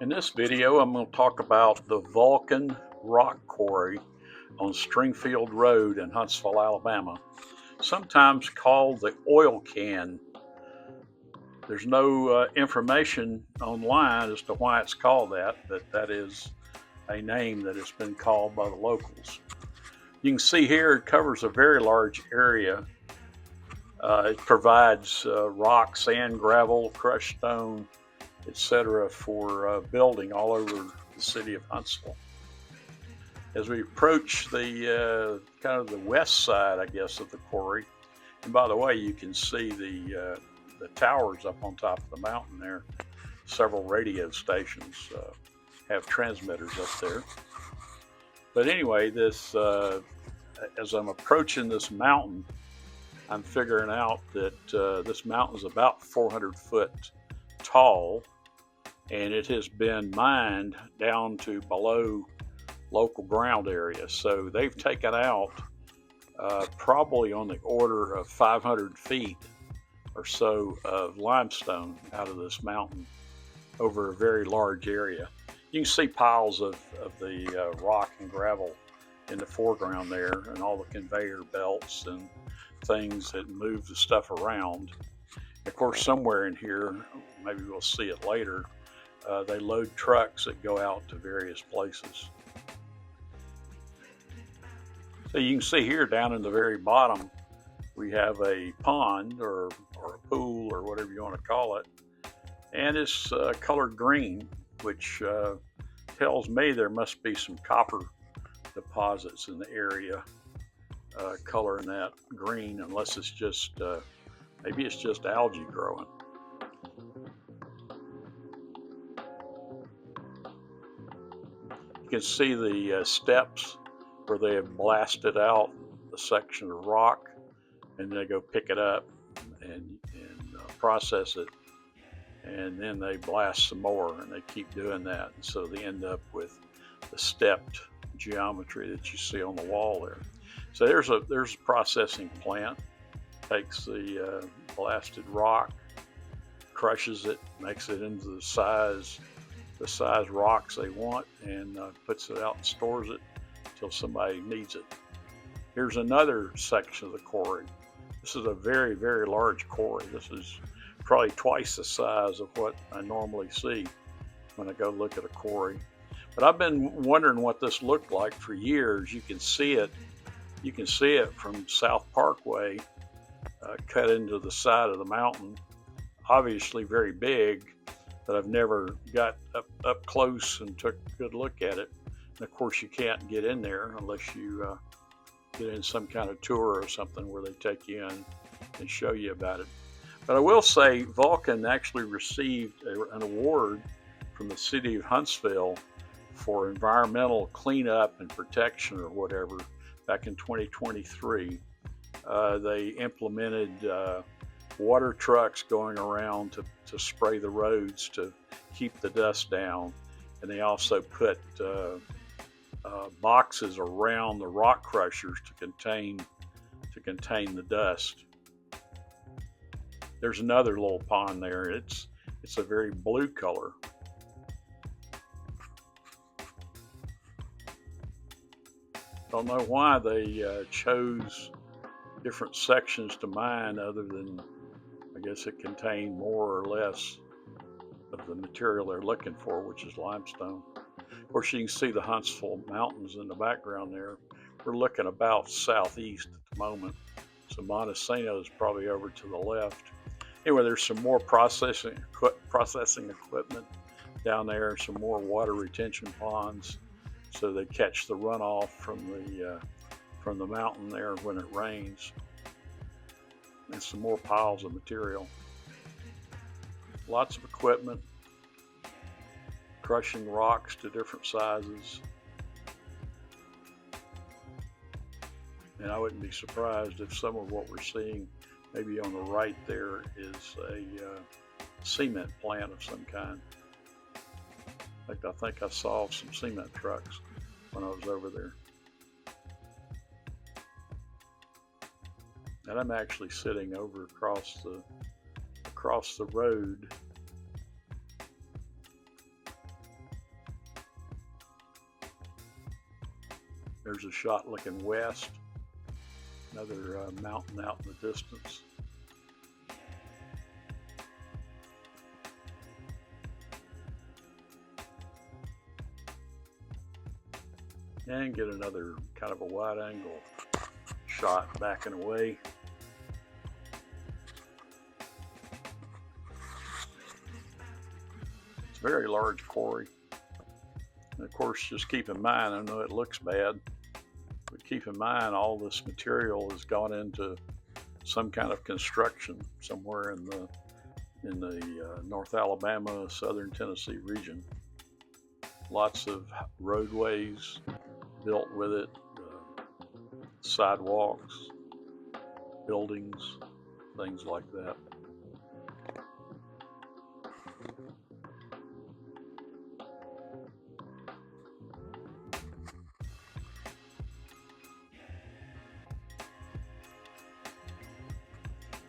In this video, I'm going to talk about the Vulcan rock quarry on Stringfield Road in Huntsville, Alabama, sometimes called the Oilcan. There's no information online as to why it's called that, but that is a name that has been called by the locals. You can see here it covers a very large area. It provides rock, sand, gravel, crushed stone, etc. for building all over the city of Huntsville. As we approach the kind of the west side, I guess, of the quarry, and by the way, you can see the towers up on top of the mountain there. Several radio stations have transmitters up there. But anyway, this as I'm approaching this mountain, I'm figuring out that this mountain is about 400 foot tall, and it has been mined down to below local ground area. So they've taken out probably on the order of 500 feet or so of limestone out of this mountain over a very large area. You can see piles of the rock and gravel in the foreground there, and all the conveyor belts and things that move the stuff around. Of course, somewhere in here, maybe we'll see it later, they load trucks that go out to various places. So you can see here down in the very bottom, we have a pond or a pool or whatever you want to call it, and it's colored green, which tells me there must be some copper deposits in the area coloring that green, unless it's just maybe it's just algae growing. You can see the steps where they have blasted out a section of rock, and they go pick it up and process it, and then they blast some more, and they keep doing that, and so they end up with the stepped geometry that you see on the wall there. So there's a processing plant, takes the blasted rock, crushes it, makes it into the size rocks they want, and puts it out and stores it until somebody needs it. Here's another section of the quarry. This is a very, very large quarry. This is probably twice the size of what I normally see when I go look at a quarry. But I've been wondering what this looked like for years. You can see it from South Parkway, cut into the side of the mountain. Obviously very big, but I've never got up close and took a good look at it. And of course, you can't get in there unless you get in some kind of tour or something where they take you in and show you about it. But I will say Vulcan actually received an award from the city of Huntsville for environmental cleanup and protection or whatever back in 2023. They implemented water trucks going around to spray the roads to keep the dust down, and they also put boxes around the rock crushers to contain the dust. There's another little pond there. It's a very blue color. Don't know why they chose different sections to mine, other than I guess it contained more or less of the material they're looking for, which is limestone. Of course, you can see the Huntsville mountains in the background there. We're looking about southeast at the moment, so Montesano is probably over to the left. Anyway, there's some more processing equipment down there, some more water retention ponds, so they catch the runoff from the mountain there when it rains, and some more piles of material. Lots of equipment, crushing rocks to different sizes, and I wouldn't be surprised if some of what we're seeing maybe on the right there is a cement plant of some kind. In fact, I think I saw some cement trucks when I was over there. And I'm actually sitting over across the road There's a shot looking west, another mountain out in the distance. And get another kind of a wide angle shot backing away. It's a very large quarry. And of course, just keep in mind, I know it looks bad, but keep in mind all this material has gone into some kind of construction somewhere in the North Alabama, Southern Tennessee region. Lots of roadways built with it, sidewalks, buildings, things like that.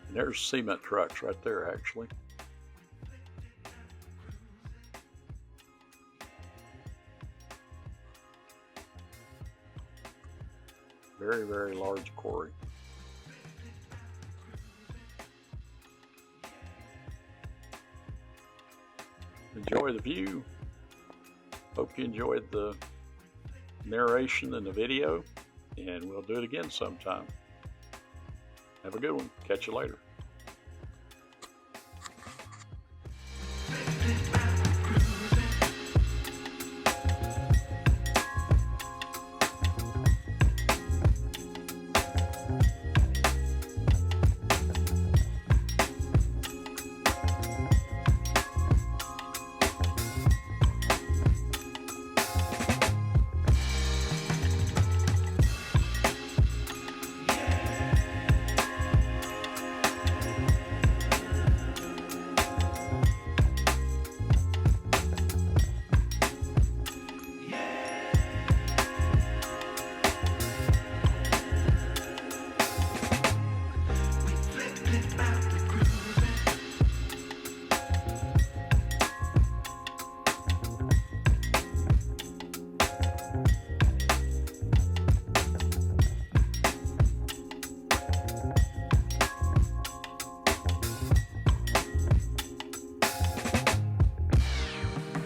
And there's cement trucks right there, actually. Very, very large quarry. Enjoy the view. Hope you enjoyed the narration in the video, and we'll do it again sometime. Have a good one. Catch you later.